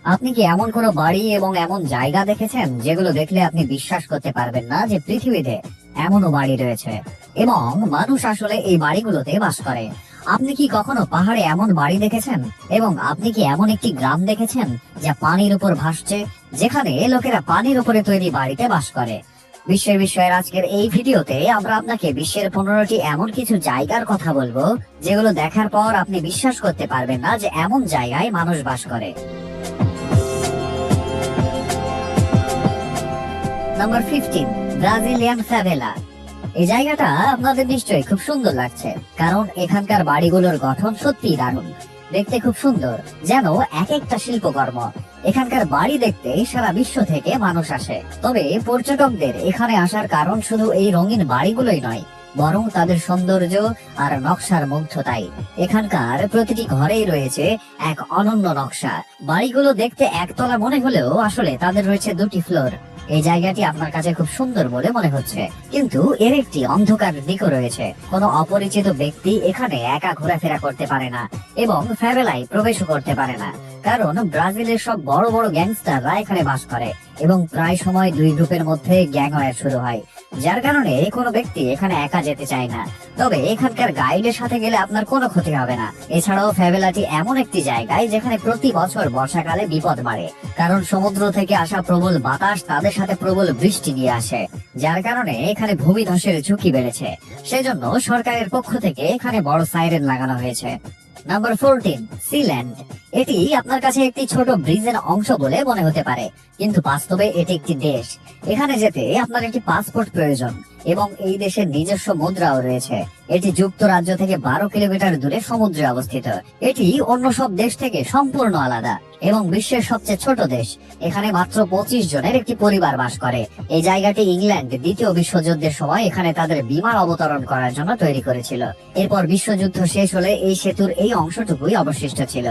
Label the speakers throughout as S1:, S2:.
S1: আপনি কি এমন কোনো বাড়ি এবং এমন জায়গা দেখেছেন যেগুলো দেখলে আপনি বিশ্বাস করতে পারবেন না যে পৃথিবীতে এমনও বাড়ি রয়েছে এবং মানুষ আসলে এই বাড়িগুলোতে বাস করে? আপনি কি কখনো পাহাড়ে এমন বাড়ি দেখেছেন? এবং আপনি কি এমন একটি গ্রাম দেখেছেন যা পানির উপর ভাসছে, যেখানে লোকেরা পানির উপরে তৈরি বাড়িতে বাস করে? বিশ্বের বিষয়ের আজকের এই ভিডিওতে আমরা আপনাকে বিশ্বের 15টি এমন কিছু জায়গার কথা বলবো যেগুলো দেখার পর আপনি বিশ্বাস করতে পারবেন না যে এমন জায়গায় মানুষ বাস করে। Number 15, Brazilian favela. এই জায়গাটা আপনাদের নিশ্চয়ই খুব সুন্দর লাগছে, কারণ এখানকার বাড়িগুলোর গঠন সত্যিই দারুণ, দেখতে খুব সুন্দর, যেন এক একটা শিল্পকর্ম। এখানকার বাড়ি দেখতে সারা বিশ্ব থেকে মানুষ আসে। তবে পর্যটকদের এখানে আসার কারণ শুধু এই রঙিন বাড়িগুলোই নয়, বরং তাদের সৌন্দর্য আর নকশার মুগ্ধতাই। এখানকার প্রতিটি ঘরেই রয়েছে এক অনন্য নকশা। বাড়িগুলো দেখতে একতলা মনে হলেও আসলে তাদের রয়েছে দুটি ফ্লোর। এই জায়গাটি আপনার কাছে খুব সুন্দর বলে মনে হচ্ছে, কিন্তু এর একটি অন্ধকার দিকও রয়েছে। কোনো অপরিচিত ব্যক্তি এখানে একা ঘোরাফেরা করতে পারে না এবং ফ্যাভেলায় প্রবেশও করতে পারে না, কারণ ব্রাজিলের সব বড় বড় গ্যাংস্টাররা এখানে বাস করে এবং প্রায় সময় দুই গ্রুপের মধ্যে গ্যাং ওয়ার শুরু হয়, যার কারণে কোনো ব্যক্তি এখানে একা যেতে চায় না। তবে এখানকার গাইডের সাথে গেলে আপনার কোনো ক্ষতি হবে না। এছাড়াও ফ্যাভেলাটি এমন একটি জায়গায় যেখানে প্রতি বছর বর্ষাকালে বিপদ বাড়ে, কারণ সমুদ্র থেকে আসা প্রবল বাতাস তাদের সাথে প্রবল বৃষ্টি নিয়ে আসে, যার কারণে এখানে ভূমিধসের ঝুঁকি বেড়েছে। সেজন্য সরকারের পক্ষ থেকে এখানে বড় সাইরেন লাগানো হয়েছে। Number 14, Sealand. এটি আপনার কাছে একটি ছোট ব্রিজের অংশ বলে মনে হতে পারে, কিন্তু বাস্তবে এটি একটি দেশ। এখানে যেতে আপনার একটি পাসপোর্ট প্রয়োজন এবং এই দেশের নিজস্ব মুদ্রাও রয়েছে। এটি যুক্তরাজ্য থেকে 12 কিলোমিটার দূরে সমুদ্রে অবস্থিত। এটি অন্য সব দেশ থেকে সম্পূর্ণ আলাদা এবং বিশ্বের সবচেয়ে ছোট দেশ। এখানে মাত্র 25 জনের একটি পরিবার বাস করে। এই জায়গাটি ইংল্যান্ড দ্বিতীয় বিশ্বযুদ্ধের সময় এখানে তাদের বিমান অবতরণ করার জন্য তৈরি করেছিল। এরপর বিশ্বযুদ্ধ শেষ হলে এই সেতুর এই অংশটুকুই অবশিষ্ট ছিল।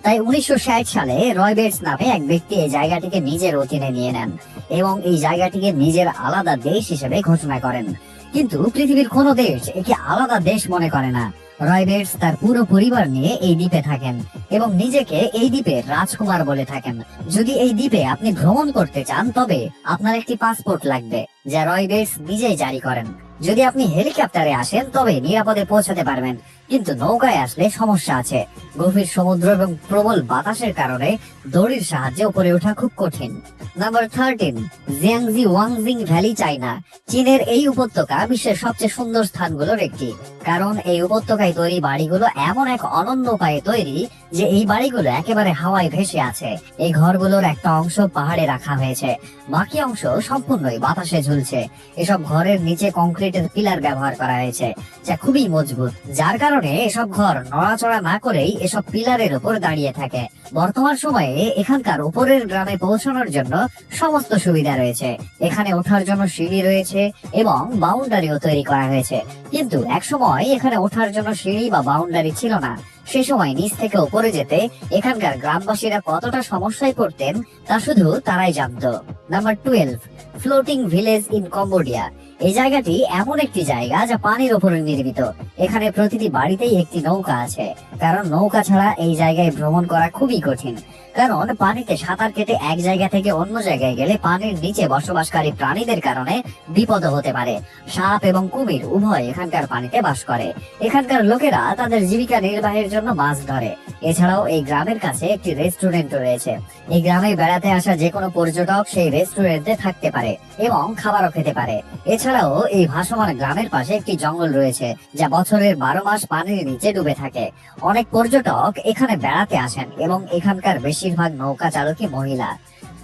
S1: তাই 1960 সালে রয় বেটস নামে এক ব্যক্তি এই জায়গাটিকে নিজের অধীনে নিয়ে নেন এবং এই জায়গাটিকে নিজের আলাদা দেশ হিসেবে ঘোষণা করেন। কিন্তু পৃথিবীর কোনো দেশ একে আলাদা দেশ মনে করে না। রয় বেটস তার পুরো পরিবার নিয়ে এই দ্বীপে থাকেন এবং নিজেকে এই দ্বীপের রাজকুমার বলে থাকেন। যদি এই দ্বীপে আপনি ভ্রমণ করতে চান, তবে আপনার একটি পাসপোর্ট লাগবে, যা রয় বেটস নিজেই জারি করেন। যদি আপনি হেলিকপ্টারে আসেন তবে নিরাপদে পৌঁছাতে পারবেন, কিন্তু নৌকায় আসলে সমস্যা আছে। গভীর সমুদ্র এবং প্রবল বাতাসের কারণে দড়ির সাহায্যে উপরে ওঠা খুব কঠিন। Number 13, Jiangxi Wangxian valley, China. চীনের এই উপত্যকা বিশ্বের সবচেয়ে সুন্দর স্থানগুলোর একটি, কারণ এই উপত্যকায় তৈরি বাড়িগুলো এমন এক অনন্য উপায়ে তৈরি যে এই বাড়িগুলো একেবারে হাওয়ায় ভেসে আছে। এই ঘরগুলোর একটা অংশ পাহাড়ে রাখা হয়েছে, বাকি অংশ সম্পূর্ণই বাতাসে ঝুলছে। এসব ঘরের নিচে কংক্রিটের পিলার ব্যবহার করা হয়েছে, যা খুবই মজবুত, যার কারণে এসব ঘর নড়াচড়া না করেই এসব পিলারের উপর দাঁড়িয়ে থাকে। বর্তমান সময়ে এখানকার উপরের গ্রামে পৌঁছানোর জন্য সমস্ত সুবিধা রয়েছে। এখানে ওঠার জন্য সিঁড়ি রয়েছে এবং বাউন্ডারিও তৈরি করা হয়েছে, কিন্তু একসময় এখানে ওঠার জন্য সিঁড়ি বা বাউন্ডারি ছিল না। সে সময় নিচ থেকে উপরে যেতে এখানকার গ্রামবাসীরা কতটা সমস্যায় পড়তেন তা শুধু তারাই জানত। Number 12, floating village in Cambodia. এই জায়গাটি এমন একটি জায়গা যা পানির উপরে নির্মিত। এখানে প্রতিটি বাড়িতেই একটি নৌকা আছে, কারণ নৌকা ছাড়া এই জায়গায় ভ্রমণ করা খুবই কঠিন। কারণ পানিতে সাঁতার কেটে এক জায়গা থেকে অন্য জায়গায় গেলে পানির নিচে বসবাসকারী প্রাণীদের কারণে বিপদ হতে পারে। সাপ এবং কুমির উভয় এখানকার পানিতে বাস করে। এখানকার লোকেরা তাদের জীবিকা নির্বাহের জন্য মাছ ধরে। এছাড়াও এই গ্রামের কাছে একটি রেস্টুরেন্ট রয়েছে। এই গ্রামে বেড়াতে আসা যে কোনো পর্যটক সেই রেস্টুরেন্টে থাকতে পারে এবং খাবারও খেতে পারে। এছাড়াও এই ভাসমান গ্রামের পাশে একটি জঙ্গল রয়েছে, যা বছরের 12 মাস পানির নিচে ডুবে থাকে। অনেক পর্যটক এখানে বেড়াতে আসেন এবং এখানকার বেশিরভাগ নৌকা চালকই মহিলা।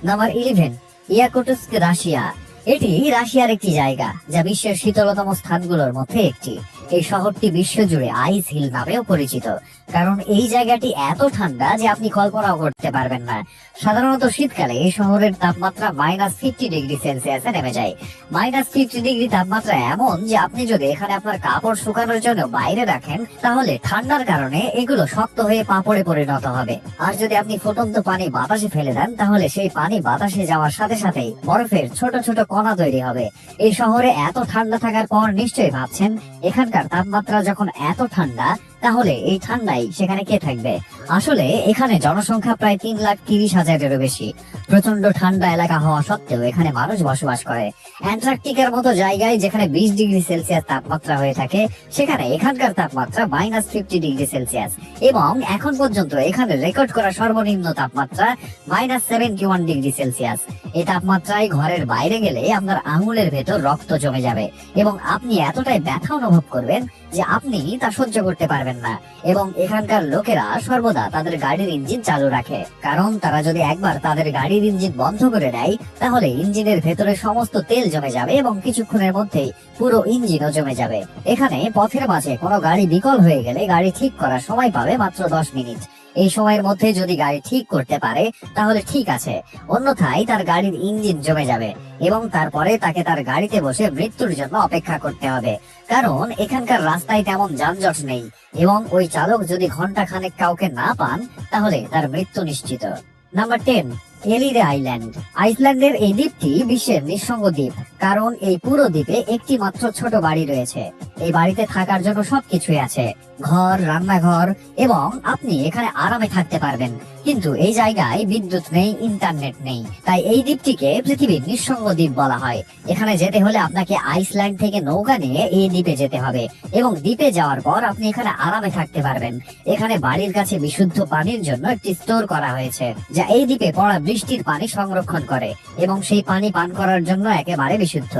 S1: Number 11, Yakutsk, Russia. এটি রাশিয়ার একটি জায়গা যা বিশ্বের শীতলতম স্থানগুলোর মধ্যে একটি। এই শহরটি বিশ্বজুড়ে আইস হিল নামেও পরিচিত, কারণ এই জায়গাটি এত ঠান্ডা যে আপনি কল্পনাও করতে পারবেন না। সাধারণত শীতকালে এই শহরের তাপমাত্রা -50°C নেমে যায়। -50° তাপমাত্রা এমন যে আপনি যদি এখানে আপনার কাপড় শুকানোর জন্য বাইরে রাখেন, তাহলে ঠান্ডার কারণে এগুলো শক্ত হয়ে পাপড়ে পরিণত হবে। আর যদি আপনি ফুটন্ত পানি বাতাসে ফেলে দেন, তাহলে সেই পানি বাতাসে যাওয়ার সাথে সাথেই বরফের ছোট ছোট কণা তৈরি হবে। এই শহরে এত ঠান্ডা থাকার পর নিশ্চয়ই ভাবছেন, এখানকার তাপমাত্রা যখন এত ঠান্ডা, তাহলে এই ঠান্ডায় সেখানে কে থাকবে? আসলে এখানে জনসংখ্যা প্রায় 3,30,000-এরও বেশি। প্রচন্ড ঠান্ডা এলাকা হওয়া সত্ত্বেও এখানে মানুষ বসবাস করে। অ্যান্টার্কটিকার মতো জায়গায় যেখানে 20 ডিগ্রি সেলসিয়াস তাপমাত্রা হয়ে থাকে, সেখানে এখানকার তাপমাত্রা -50 ডিগ্রি সেলসিয়াস। এবং এখন পর্যন্ত এখানে রেকর্ড করা সর্বনিম্ন তাপমাত্রা -71 ডিগ্রি সেলসিয়াস। এই তাপমাত্রায় ঘরের বাইরে গেলে আপনার আঙুলের ভেতর রক্ত জমে যাবে এবং আপনি এতটাই ব্যথা অনুভব করবেন যে আপনি তা সহ্য করতে পারবেন না। এবং এখানকার লোকেরা সর্বদা তাদের গাড়ির ইঞ্জিন চালু রাখে, কারণ তারা যদি একবার তাদের গাড়ির ইঞ্জিন বন্ধ করে দেয় তাহলে ইঞ্জিনের ভেতরে সমস্ত তেল জমে যাবে এবং কিছুক্ষণের মধ্যেই পুরো ইঞ্জিনও জমে যাবে। এখানে পথের মাঝে কোনো গাড়ি বিকল হয়ে গেলে গাড়ি ঠিক করার সময় পাবে মাত্র 10 মিনিট। এই সময়ের মধ্যে যদি গাড়ি ঠিক করতে পারে তাহলে ঠিক আছে, অন্যথায় তার গাড়ির ইঞ্জিন জমে যাবে এবং তারপরে তাকে তার গাড়িতে বসে মৃত্যুর জন্য অপেক্ষা করতে হবে। কারণ এখানকার রাস্তায় তেমন যানজট নেই এবং ওই চালক যদি ঘন্টা খানেক কাউকে না পান তাহলে তার মৃত্যু নিশ্চিত। Number 10, এলিরে island. আইসল্যান্ডের এই দ্বীপটি বিশ্বের নিঃসঙ্গ দ্বীপ, কারণ এই পুরো দ্বীপে একটি মাত্র ছোট বাড়ি রয়েছে। এই বাড়িতে থাকার জন্য সবকিছুই আছে, ঘর, রান্নাঘর, এবং আপনি এখানে আরামে থাকতে পারবেন। কিন্তু এই জায়গায় বিদ্যুৎ নেই, ইন্টারনেট নেই, তাই এই দ্বীপটিকে পৃথিবীর নিঃসঙ্গ দ্বীপ বলা হয়। এখানে যেতে হলে আপনাকে আইসল্যান্ড থেকে নৌকা নিয়ে এই দ্বীপে যেতে হবে এবং দ্বীপে যাওয়ার পর আপনি এখানে আরামে থাকতে পারবেন। এখানে বাড়ির কাছে বিশুদ্ধ পানির জন্য একটি স্টোর করা হয়েছে, যা এই দ্বীপে পড়া বৃষ্টির পানি সংরক্ষণ করে এবং সেই পানি পান করার জন্য একেবারে বিশুদ্ধ।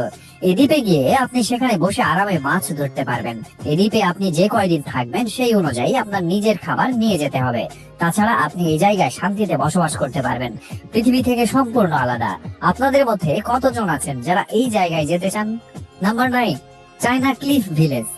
S1: এই দ্বীপে গিয়ে আপনি সেখানে বসে আরামে মাছ ধরতে পারবেন। এই দ্বীপে আপনি যে কয়দিন থাকবেন সেই অনুযায়ী আপনার নিজের খাবার নিয়ে যেতে হবে। তাছাড়া আপনি এই জায়গায় শান্তিতে বসবাস করতে পারবেন। পৃথিবী থেকে সম্পূর্ণ আলাদা। আপনাদের মধ্যে কতজন আছেন যারা এই জায়গায় যেতে চান? Number 9, China cliff village.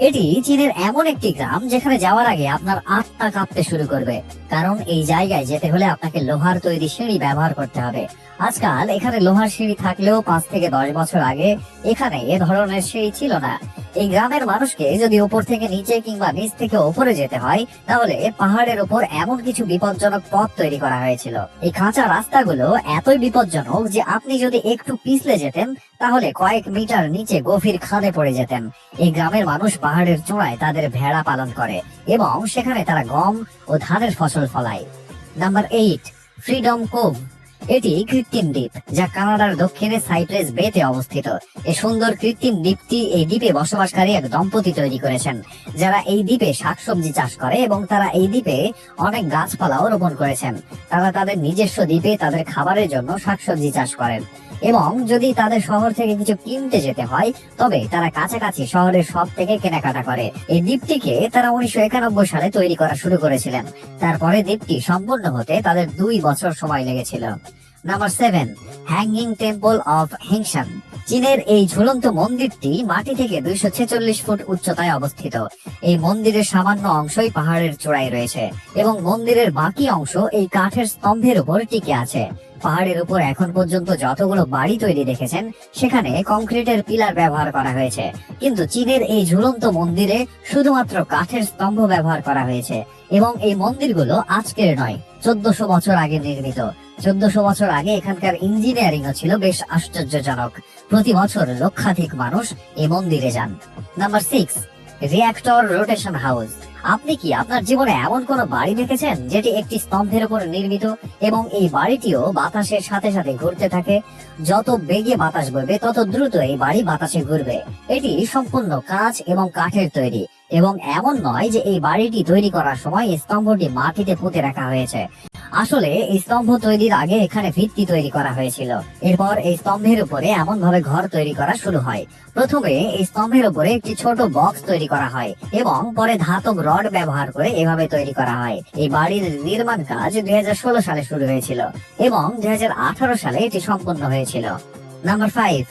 S1: এটি চীনের এমন একটি গ্রাম যেখানে যাওয়ার আগে আপনার আত্মা কাঁপতে শুরু করবে, কারণ এই জায়গায় যেতে হলে আপনাকে লোহার তৈরি সিঁড়ি ব্যবহার করতে হবে। আজকাল এখানে লোহার সিঁড়ি থাকলেও 5 থেকে 10 বছর আগে এখানে এ ধরনের সিঁড়ি ছিল না। এই গ্রামের মানুষকে যদি উপর থেকে নিচে কিংবা নিচ থেকে উপরে যেতে হয় তাহলে পাহাড়ের উপর এমন কিছু বিপজ্জনক পথ তৈরি করা হয়েছিল। এই কাঁচা রাস্তাগুলো এতই বিপজ্জনক যে আপনি যদি একটু পিছলে যেতেন তাহলে কয়েক মিটার নিচে গভীর খাদে পড়ে যেতেন। এই গ্রামের মানুষ পাহাড়ের চূড়ায় তাদের ভেড়া পালন করে এবং সেখানে তারা গম ও ধানের ফসল ফলায়। Number 8, freedom cove. এটি কৃত্রিম দ্বীপ যা কানাডার দক্ষিণে সাইপ্রেস বেতে অবস্থিত। এই সুন্দর কৃত্রিম দ্বীপটি এই দ্বীপে বসবাসকারী এক দম্পতি তৈরি করেছেন, যারা এই দ্বীপে শাকসবজি চাষ করে এবং তারা এই দ্বীপে অনেক গাছপালাও রোপণ করেছেন। তারা তাদের নিজস্ব দ্বীপে তাদের খাবারের জন্য শাকসবজি চাষ করেন এবং যদি তাদের শহর থেকে কিছু কিনতে যেতে হয় তবে তারা কাছাকাছি শহরের সব থেকে কেনাকাটা করে। এই দ্বীপটিকে তারা 1991 সালে তৈরি করা শুরু করেছিলেন। তারপরে দ্বীপটি সম্পূর্ণ হতে তাদের 2 বছর সময় লেগেছিল। Number 7, hanging temple of Hengshan. চীনের এই ঝুলন্ত মন্দিরটি মাটি থেকে 246 ফুট উচ্চতায় অবস্থিত। এই মন্দিরের সামান্য অংশই পাহাড়ের চূড়ায় রয়েছে এবং মন্দিরের বাকি অংশ এই কাঠের স্তম্ভের উপর টিকে আছে। পাহাড়ের উপর এখন পর্যন্ত যতগুলো বাড়ি তৈরি দেখেছেন সেখানে কংক্রিটের পিলার ব্যবহার করা হয়েছে, কিন্তু চীনের এই ঝুলন্ত মন্দিরে শুধুমাত্র কাঠের স্তম্ভ ব্যবহার করা হয়েছে এবং এই মন্দিরগুলো আজকের নয়, 1400 বছর আগে নির্মিত। 1400 বছর আগে এখানকার ইঞ্জিনিয়ারিংও ছিল বেশ আশ্চর্যজনক। প্রতি বছর লক্ষাধিক মানুষ এই মন্দিরে যান। Number 6, reactor rotation house. আপনি কি আপনার জীবনে এমন কোন বাড়ি দেখেছেন যেটি একটি স্তম্ভের উপর নির্মিত এবং এই বাড়িটিও বাতাসের সাথে সাথে ঘুরতে থাকে? যত বেগে বাতাস বইবে তত দ্রুত এই বাড়ি বাতাসে ঘুরবে। এটি সম্পূর্ণ কাঁচ এবং কাঠের তৈরি এবং এমন নয় যে এই বাড়িটি তৈরি করার সময় এই স্তম্ভটি মাটিতে পুঁতে রাখা হয়েছে। আসলে এই স্তম্ভ তৈরির আগে এখানে ভিত্তি তৈরি করা হয়েছিল। এরপর এই স্তম্ভের উপরে এমন ভাবে ঘর তৈরি করা শুরু হয়। প্রথমে এই স্তম্ভের উপরে একটি ছোট বক্স তৈরি করা হয় এবং পরে ধাতব রড ব্যবহার করে এভাবে তৈরি করা হয়। এই বাড়ির নির্মাণ কাজ 2016 সালে শুরু হয়েছিল এবং 2018 সালে এটি সম্পন্ন হয়েছিল। Number 5,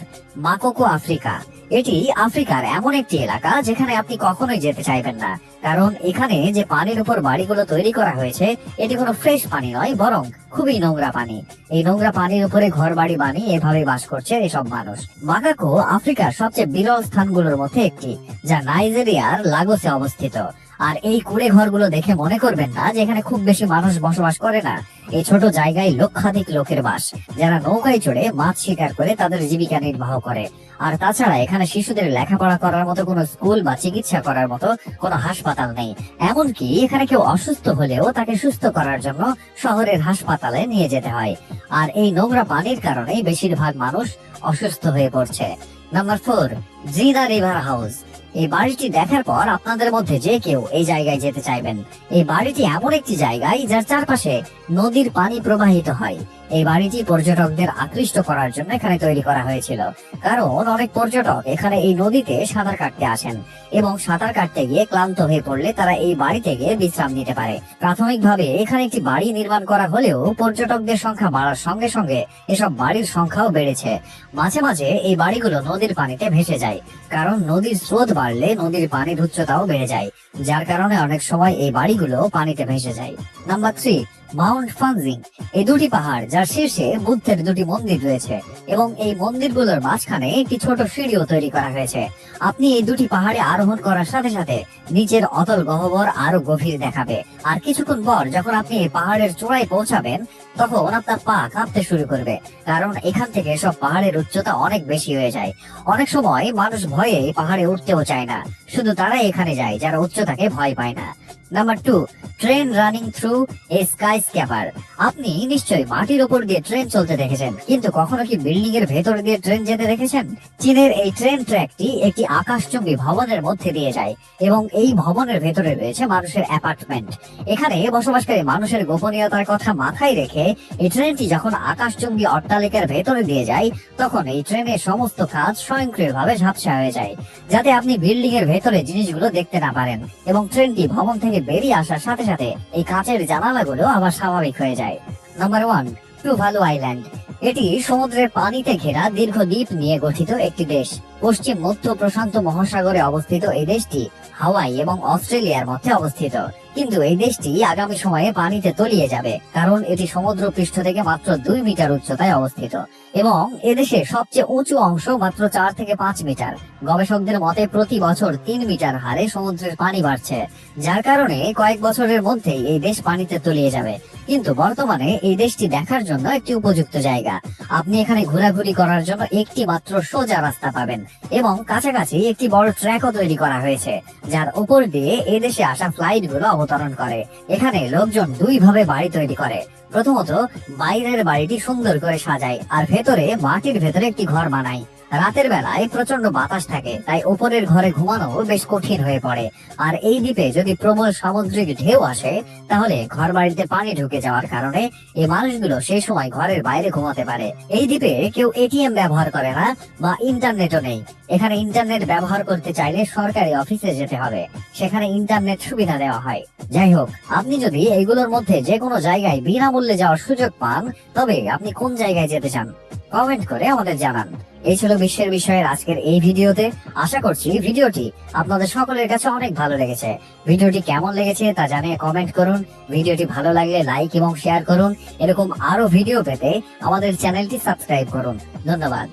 S1: Makoko Africa. এটি আফ্রিকার এমন একটি এলাকা যেখানে আপনি কখনোই যেতে চাইবেন না, কারণ এখানে যে পানির উপর বাড়িগুলো তৈরি করা হয়েছে এটি কোনো ফ্রেশ পানি নয়, বরং খুবই নোংরা পানি। এই নোংরা পানির উপরে ঘর বাড়ি বানিয়ে এভাবে বাস করছে এসব মানুষ। মাকাকো আফ্রিকার সবচেয়ে বিরল স্থানগুলোর মধ্যে একটি, যা নাইজেরিয়ার লাগোসে অবস্থিত। আর এই কুড়ে ঘরগুলো দেখে মনে করবেন না যে এখানে খুব বেশি মানুষ বসবাস করে না। এই ছোট জায়গায় লক্ষাধিক লোকের বাস, যারা নৌকায় চড়ে মাছ শিকার করে তাদের জীবিকা নির্বাহ করে। আর তাছাড়া এখানে শিশুদের লেখাপড়া করার মতো কোনো স্কুল বা চিকিৎসা করার মতো কোনো হাসপাতাল নেই। এমনকি এখানে কেউ অসুস্থ হলেও তাকে সুস্থ করার জন্য শহরের হাসপাতালে নিয়ে যেতে হয়। আর এই নোংরা পানির কারণে বেশিরভাগ মানুষ অসুস্থ হয়ে পড়ছে। নাম্বার 4, জিদা রিভার হাউস। এই বাড়িটি দেখার পর আপনাদের মধ্যে যে কেউ এই জায়গায় যেতে চাইবেন। এই বাড়িটি এমন একটি জায়গায় যার চারপাশে নদীর পানি প্রবাহিত হয়। এই বাড়িটি পর্যটকদের আকৃষ্ট করার জন্য এখানে তৈরি করা হয়েছিল, কারণ অনেক পর্যটক এখানে এই নদীতে সাঁতার কাটতে আসেন এবং সাঁতার কাটতে গিয়ে ক্লান্ত হয়ে পড়লে তারা এই বাড়িতে গিয়ে বিশ্রাম নিতে পারে। প্রাথমিকভাবে এখানে একটি বাড়ি নির্মাণ করা হলেও পর্যটকদের সংখ্যা বাড়ার সঙ্গে সঙ্গে এসব বাড়ির সংখ্যাও বেড়েছে। মাঝে মাঝে এই বাড়িগুলো নদীর পানিতে ভেসে যায়, কারণ নদীর স্রোত বাড়লে নদীর পানির উচ্চতাও বেড়ে যায়, যার কারণে অনেক সময় এই বাড়িগুলো পানিতে ভেসে যায়। Number 3, mount Fanjing. এই দুটি পাহাড় যার শীর্ষে বুদ্ধের দুটি মন্দির রয়েছে এবং এই মন্দিরগুলোর মাঝখানে একটি ছোট সিঁড়িও তৈরি করা হয়েছে। আপনি এই দুটি পাহাড়ে আরোহণ করার সাথে সাথে নিচের অতল গহ্বর আরো গভীর দেখাবে। আর কিছুক্ষণ পর যখন আপনি এই পাহাড়ের চূড়ায় পৌঁছাবেন তখন আপনার পা কাঁপতে শুরু করবে, কারণ এখান থেকে সব পাহাড়ের উচ্চতা অনেক বেশি হয়ে যায়। অনেক সময় মানুষ ভয়ে এই পাহাড়ে উঠতেও চায় না, শুধু তারাই এখানে যায় যারা উচ্চতাকে ভয় পায় না। Number 2, train running through a sky scraper. আপনি নিশ্চয়ই মাটির উপর দিয়ে ট্রেন চলতে দেখেছেন, কিন্তু কখনো কি বিল্ডিং এর ভেতর দিয়ে ট্রেন যেতে দেখেছেন? চীনের এই ট্রেন ট্র্যাকটি একটি আকাশচুম্বী ভবনের মধ্যে দিয়ে যায় এবং এই ভবনের ভেতরে রয়েছে মানুষের অ্যাপার্টমেন্ট। এখানে বসবাসকারী মানুষের গোপনীয়তার কথা মাথায় রেখে এই ট্রেনটি যখন আকাশচুম্বী অট্টালিকার ভেতরে দিয়ে যায় তখন এই ট্রেনের সমস্ত কাজ স্বয়ংক্রিয়ভাবে ঝাপসা হয়ে যায়, যাতে আপনি বিল্ডিং এর ভেতরে জিনিসগুলো দেখতে না পারেন, এবং ট্রেনটি ভবন থেকে বেরিয়ে আসার সাথে সাথে এই কাঁচের জানালাগুলো আবার স্বাভাবিক হয়ে যায়। Number 1, Tuvalu island. এটি সমুদ্রের পানিতে ঘেরা দীর্ঘ দ্বীপ নিয়ে গঠিত একটি দেশ। পশ্চিম মধ্য প্রশান্ত মহাসাগরে অবস্থিত এই দেশটি হাওয়াই এবং অস্ট্রেলিয়ার মধ্যে অবস্থিত, কিন্তু এই দেশটি আগামী সময়ে পানিতে তলিয়ে যাবে, কারণ এটি সমুদ্র পৃষ্ঠ থেকে মাত্র 2 মিটার উচ্চতায় অবস্থিত এবং এদেশের সবচেয়ে উঁচু অংশ মাত্র 4 থেকে 5 মিটার। গবেষকদের মতে প্রতি বছর 3 মিটার হারে সমুদ্রের পানি বাড়ছে, যার কারণে কয়েক বছরের মধ্যেই এই দেশ পানিতে তলিয়ে যাবে। কিন্তু বর্তমানে এই দেশটি দেখার জন্য একটি উপযুক্ত জায়গা। আপনি এখানে ঘোরাঘুরি করার জন্য একটি মাত্র সোজা রাস্তা পাবেন এবং কাছাকাছি একটি বড় ট্র্যাকও তৈরি করা হয়েছে, যার উপর দিয়ে এই দেশে আসা ফ্লাইট গুলো অবতরণ করে। এখানে লোকজন 2 ভাবে বাড়ি তৈরি করে। প্রথমত, বাইরের বাড়িটি সুন্দর করে সাজায় আর ভেতরে মাটির ভেতরে একটি ঘর বানায়। রাতের বেলায় প্রচন্ড বাতাস থাকে, তাই উপরের ঘরে ঘুমানো বেশ কঠিন হয়ে পড়ে। আর এই দ্বীপে যদি প্রবল সামুদ্রিক ঢেউ আসে তাহলে ঘর বাড়িতে পানি ঢুকে যাওয়ার কারণে এই মানুষগুলো সেই সময় ঘরের বাইরে ঘুমাতে পারে। এই দ্বীপে কেউ এটিএম ব্যবহার করে না বা ইন্টারনেটও নেই। এখানে ইন্টারনেট ব্যবহার করতে চাইলে সরকারি অফিসে যেতে হবে, সেখানে ইন্টারনেট সুবিধা দেওয়া হয়। যাই হোক, আপনি যদি এইগুলোর মধ্যে যে কোনো জায়গায় বিনামূল্যে যাওয়ার সুযোগ পান তবে আপনি কোন জায়গায় যেতে চান কমেন্ট করে আমাদের জানান। এই ছিল বিশ্বের বিষয়ের আজকের এই ভিডিওতে। আশা করছি ভিডিওটি আপনাদের সকলের কাছে অনেক ভালো লেগেছে। ভিডিওটি কেমন লেগেছে তা জানিয়ে কমেন্ট করুন। ভিডিওটি ভালো লাগলে লাইক এবং শেয়ার করুন। এরকম আরো ভিডিও পেতে আমাদের চ্যানেলটি সাবস্ক্রাইব করুন। ধন্যবাদ।